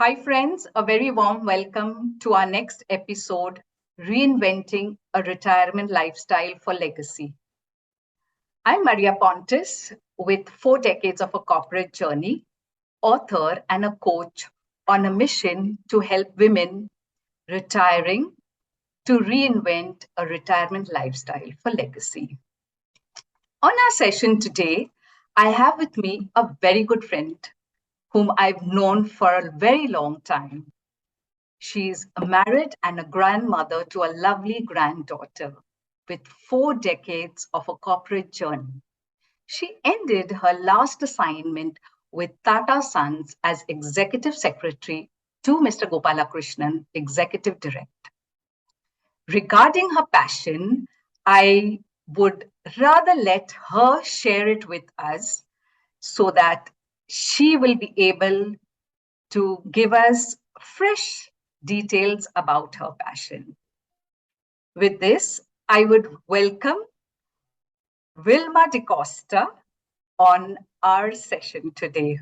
Hi, friends. A very warm welcome to our next episode, Reinventing a Retirement Lifestyle for Legacy. I'm Maria Pontes, with 4 decades of a corporate journey, author, and a coach on a mission to help women retiring to reinvent a retirement lifestyle for legacy. On our session today, I have with me a very good friend whom I've known for a very long time. She's married and a grandmother to a lovely granddaughter with 4 decades of a corporate journey. She ended her last assignment with Tata Sons as Executive Secretary to Mr. Gopalakrishnan, Executive Director. Regarding her passion, I would rather let her share it with us so that she will be able to give us fresh details about her passion. With this, I would welcome Wilma D'Costa on our session today.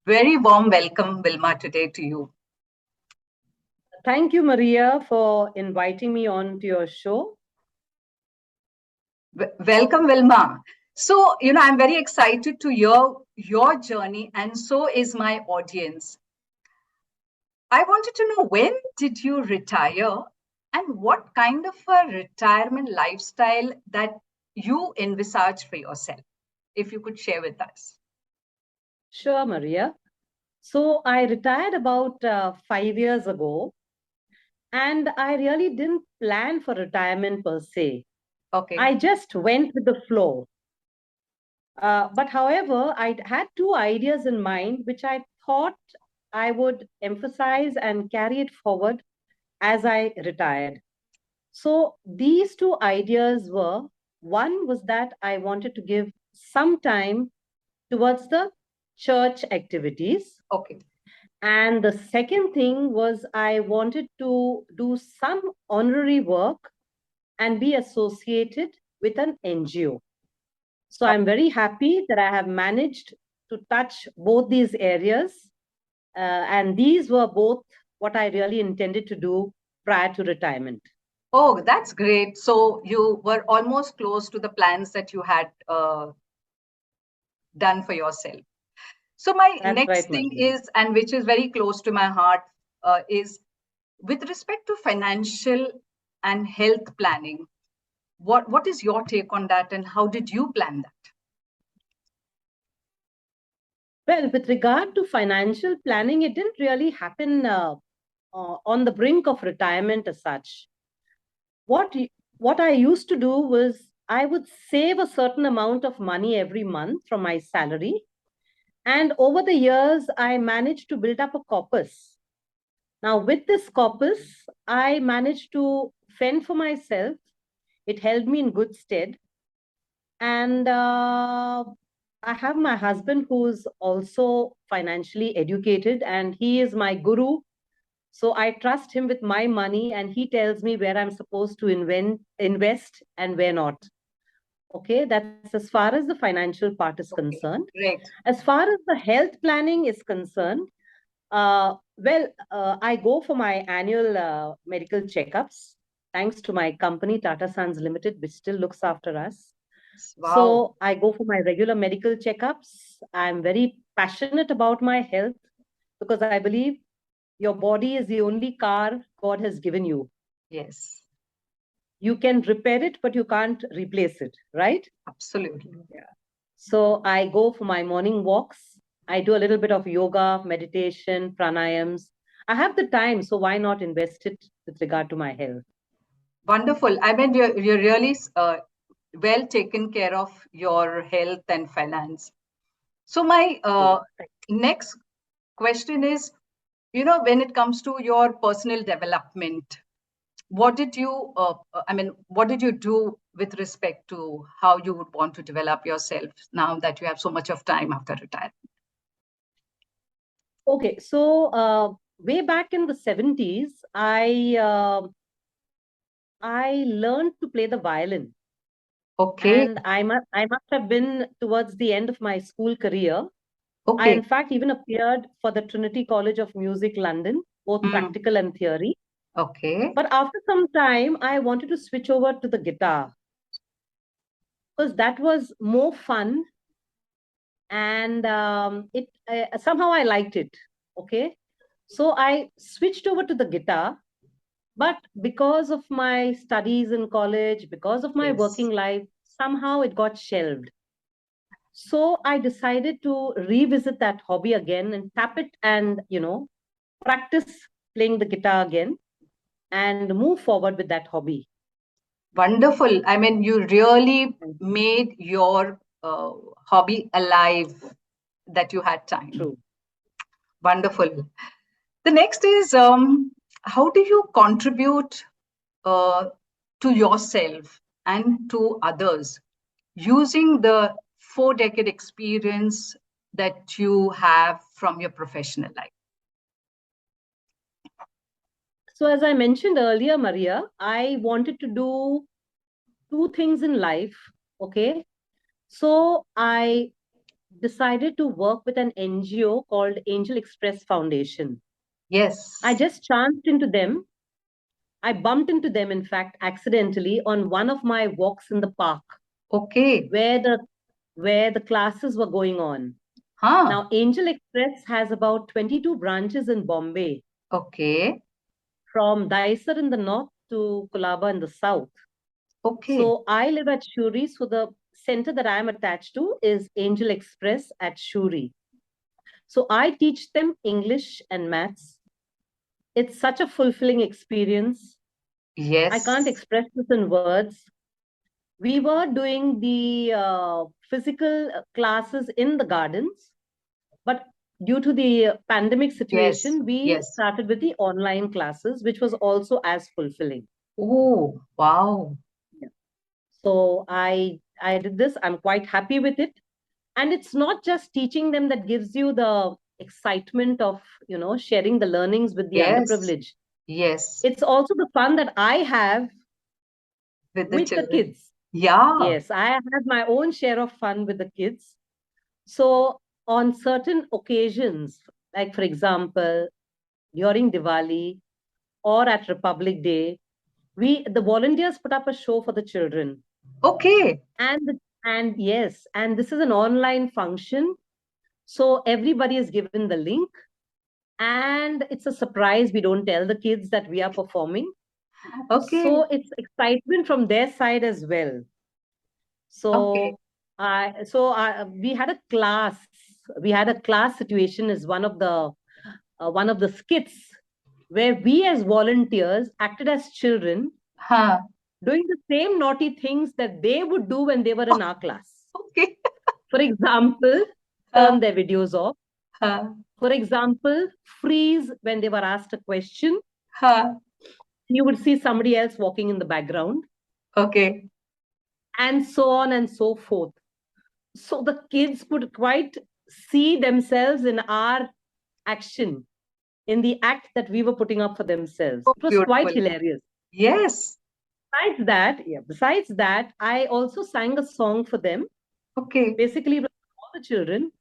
Very warm welcome, Wilma, today to you. Thank you, Maria, for inviting me on to your show. Welcome, Wilma. So, I'm very excited to hear your journey, and so is my audience. I wanted to know, when did you retire and what kind of a retirement lifestyle that you envisage for yourself, if you could share with us. Sure, Maria. So I retired about 5 years ago, and I really didn't plan for retirement per se. Okay. I just went with the flow. But however, I had two ideas in mind, which I thought I would emphasize and carry it forward as I retired. So these two ideas were, one was that I wanted to give some time towards the church activities. Okay. And the second thing was I wanted to do some honorary work and be associated with an NGO. So I'm very happy that I have managed to touch both these areas. And these were both what I really intended to do prior to retirement. Oh, that's great. So you were almost close to the plans that you had done for yourself. So my next thing is, and which is very close to my heart, is with respect to financial and health planning. What is your take on that, and how did you plan that? Well, with regard to financial planning, it didn't really happen on the brink of retirement as such. What I used to do was I would save a certain amount of money every month from my salary. And over the years, I managed to build up a corpus. Now, with this corpus, I managed to fend for myself. It held me in good stead. And I have my husband who's also financially educated, and he is my guru. So I trust him with my money, and he tells me where I'm supposed to invest and where not. Okay, that's as far as the financial part is concerned. Great. As far as the health planning is concerned, I go for my annual medical checkups, thanks to my company, Tata Sons Limited, which still looks after us. Wow. So I go for my regular medical checkups. I'm very passionate about my health because I believe your body is the only car God has given you. Yes. You can repair it, but you can't replace it, right? Absolutely. Yeah. So I go for my morning walks. I do a little bit of yoga, meditation, pranayams. I have the time, so why not invest it with regard to my health? Wonderful. I mean, you're really well taken care of your health and finance. So my next question is, when it comes to your personal development, what did you, what did you do with respect to how you would want to develop yourself now that you have so much of time after retirement? Okay, so way back in the 70s, I learned to play the violin. Okay. And I must have been towards the end of my school career. I, in Okay. fact, even appeared for the Trinity College of Music, London, both Mm. practical and theory. Okay. But after some time, I wanted to switch over to the guitar because that was more fun, and it somehow I liked it. Okay, so I switched over to the guitar. But because of my studies in college, because of my Yes. working life, somehow it got shelved. So I decided to revisit that hobby again and tap it and, practice playing the guitar again and move forward with that hobby. Wonderful. I mean, you really made your hobby alive that you had time. True. Wonderful. The next is how do you contribute uh, to yourself and to others using the 4 decade experience that you have from your professional life? So, as I mentioned earlier, Maria, I wanted to do two things in life. Okay. So, I decided to work with an NGO called Angel Express Foundation. I Yes. just chanced into them. I bumped into them, in fact, accidentally on one of my walks in the park Okay. where the classes were going on. Huh. Now, Angel Express has about 22 branches in Bombay, Okay. from Daisar in the north to Colaba in the south. Okay. So I live at Shuri. So the center that I am attached to is Angel Express at Shuri. So I teach them English and maths. It's such a fulfilling experience. I can't Yes. express this in words. We were doing the physical classes in the gardens, but due to the pandemic Yes. situation, we Yes. started with the online classes, which was also as fulfilling. Oh, wow. Yeah. So I did this. I'm quite happy with it. And it's not just teaching them that gives you the excitement of, sharing the learnings with the Yes. underprivileged. Yes. It's also the fun that I have With the with the children. kids. Yeah. Yes, I have my own share of fun with the kids. So on certain occasions, like for example, during Diwali or at Republic Day, the volunteers put up a show for the children. Okay. And yes, and this is an online function. So everybody is given the link, and it's a surprise. We don't tell the kids that we are performing. Okay. So it's excitement from their side as well. Okay. So we had a class. We had a class situation as one of the skits where we as volunteers acted as children Huh. doing the same naughty things that they would do when they were in our class. Okay. For example, Huh. turn their videos off. Huh. For example, freeze when they were asked a question. Huh. You would see somebody else walking in the background, Okay. and so on and so forth. So the kids could quite see themselves in our action, in the act that we were putting up for themselves. Oh, It was quite beautiful. hilarious. Yes. Besides that, I also sang a song for them, Okay. basically for all the children.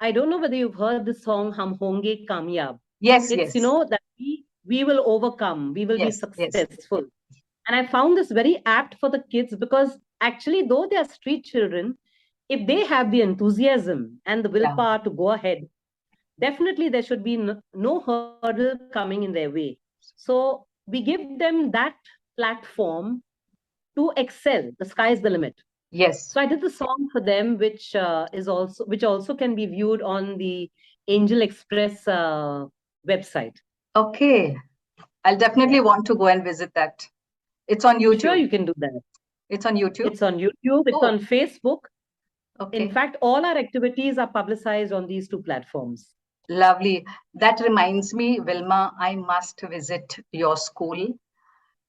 I don't know whether you've heard the song Hum Honge Kamyab. Yes. It's, Yes. that we will overcome, we will be Yes. Yes. successful. And I found this very apt for the kids because actually, though they are street children, if they have the enthusiasm and the Yeah. willpower to go ahead, definitely there should be no hurdle coming in their way. So we give them that platform to excel. The sky is the limit. Yes. So I did the song for them, which also can be viewed on the Angel Express website. Okay. I'll Yeah, definitely want to go and visit that. It's on I'm sure YouTube. you can do that. It's on YouTube. It's on YouTube. It's Oh, on Facebook. In okay. fact, all our activities are publicized on these two platforms. Lovely. That reminds me, Wilma, I must visit your school.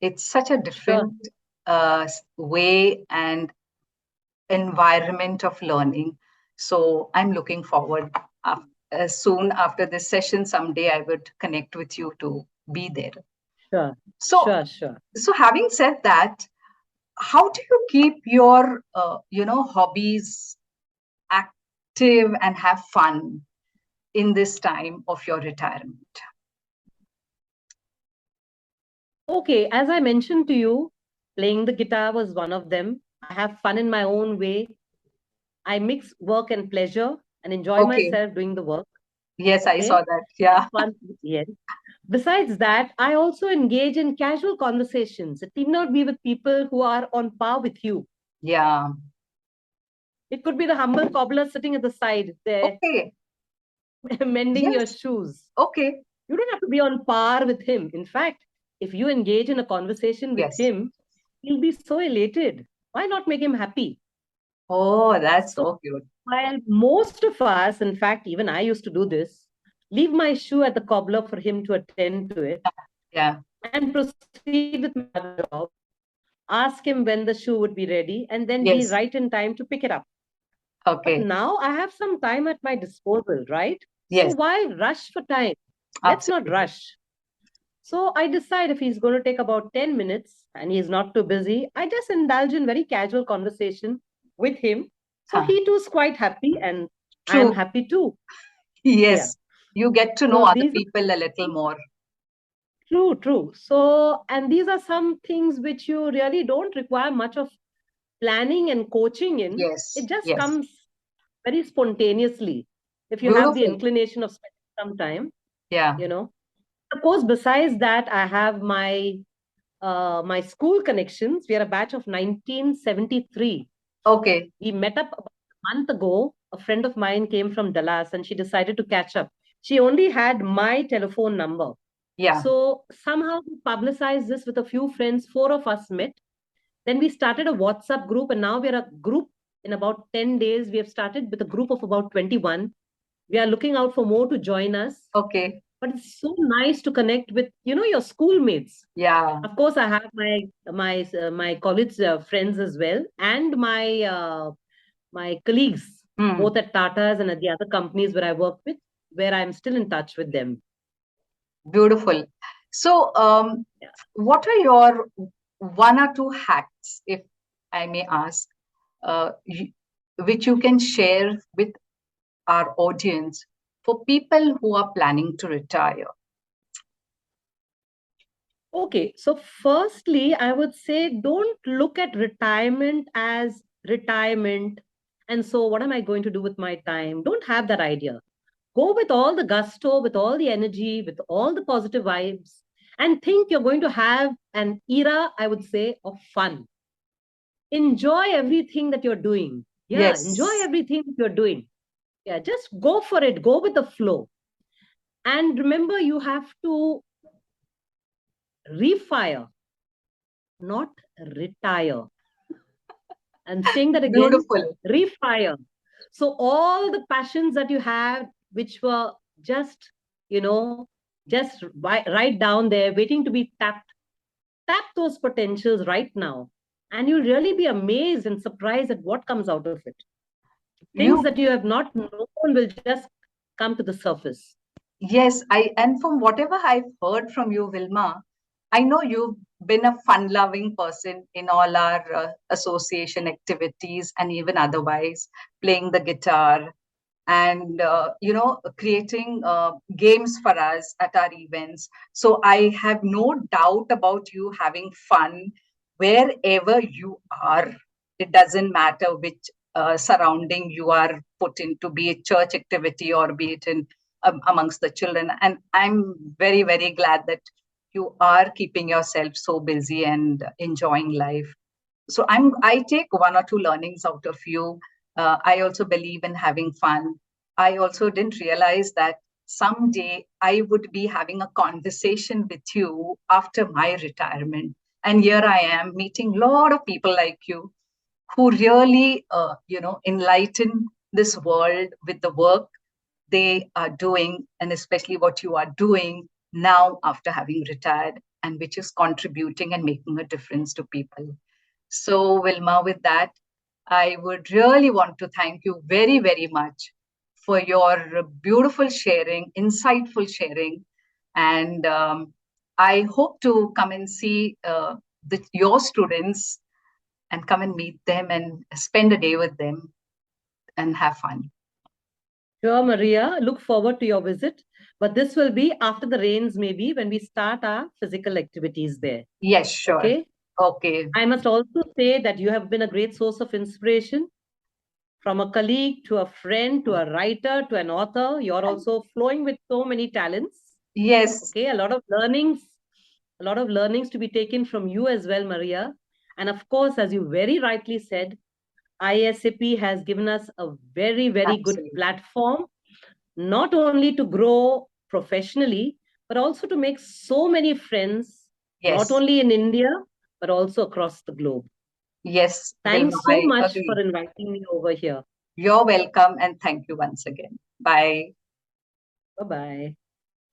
It's such a Sure, different way and environment of learning. So I'm looking forward. Soon after this session, someday I would connect with you to be there. sure, So, sure, sure. so having said that, how do you keep your, hobbies active and have fun in this time of your retirement? Okay, as I mentioned to you, playing the guitar was one of them. I have fun in my own way. I mix work and pleasure and enjoy Okay. myself doing the work. Yes, I saw Okay. that. Yeah. Fun. Yes. Besides that, I also engage in casual conversations. It need not be with people who are on par with you. Yeah. It could be the humble cobbler sitting at the side there, Okay. mending your Yes. shoes. Okay. You don't have to be on par with him. In fact, if you engage in a conversation with Yes. him, he'll be so elated. Why not make him happy? Oh, that's So so cute. while most of us, in fact, even I used to do this, leave my shoe at the cobbler for him to attend to it Yeah. and proceed with my other job, ask him when the shoe would be ready, and then be Yes. right in time to pick it up. But Okay. now I have some time at my disposal, right? So Yes. why rush for time? Let's not Absolutely. rush. So I decide if he's going to take about 10 minutes and he's not too busy, I just indulge in very casual conversation with him. So Huh. he too is quite happy and I'm True. happy too. Yeah. Yes. You get to know So other these are people a little more. true, true. So, and these are some things which you really don't require much of planning and coaching in. Yes. It just Yes. comes very spontaneously if you have the Beautiful. inclination of spending some time, Yeah. you know. Of course, besides that, I have my school connections. We are a batch of 1973. Okay. We met up about a month ago. A friend of mine came from Dallas and she decided to catch up. She only had my telephone number. Yeah. So somehow we publicized this with a few friends. Four of us met. Then we started a WhatsApp group, and now we're a group. In about 10 days, we have started with a group of about 21. We are looking out for more to join us. Okay. But it's so nice to connect with, your schoolmates. Yeah. Of course, I have my college friends as well, and my colleagues, Hmm. both at Tata's and at the other companies where I work with, where I'm still in touch with them. Beautiful. So, Yeah. what are your one or two hacks, if I may ask, which you can share with our audience for people who are planning to retire? Okay, so firstly, I would say don't look at retirement as retirement. And so, what am I going to do with my time? Don't have that idea. Go with all the gusto, with all the energy, with all the positive vibes, and think you're going to have an era, I would say, of fun. Enjoy everything that you're doing. Yeah, enjoy Yes. everything that you're doing. Yeah, just go for it, go with the flow. And remember, you have to refire, not retire. I'm saying that again, Beautiful. refire. So all the passions that you had, which were just, just right down there, waiting to be tapped, tap those potentials right now. And you'll really be amazed and surprised at what comes out of it. Things You, that you have not known will just come to the surface. yes, and from whatever I've heard from you, Wilma, I know you've been a fun-loving person in all our association activities and even otherwise, playing the guitar and creating games for us at our events. So I have no doubt about you having fun wherever you are. It doesn't matter which surrounding you are put into, be it church activity or be it in amongst the children. And I'm very, very glad that you are keeping yourself so busy and enjoying life. So I take one or two learnings out of you. I also believe in having fun. I also didn't realize that someday I would be having a conversation with you after my retirement. And here I am meeting a lot of people like you who really, enlighten this world with the work they are doing, and especially what you are doing now after having retired, and which is contributing and making a difference to people. So, Wilma, with that, I would really want to thank you very, very much for your beautiful sharing, insightful sharing. And I hope to come and see your students and come and meet them and spend a day with them and have fun. Sure, Maria. Look forward to your visit. But this will be after the rains, maybe when we start our physical activities there. Yes, sure. Okay. Okay. I must also say that you have been a great source of inspiration from a colleague to a friend to a writer to an author. You're also flowing with so many talents. Yes. Okay. A lot of learnings to be taken from you as well, Maria. And of course, as you very rightly said, ISAP has given us a very, very good Absolutely. platform, not only to grow professionally, but also to make so many friends, not Yes. only in India, but also across the globe. Yes, Wilma, Thanks so I much agree. for inviting me over here. You're welcome and thank you once again. Bye. Bye bye.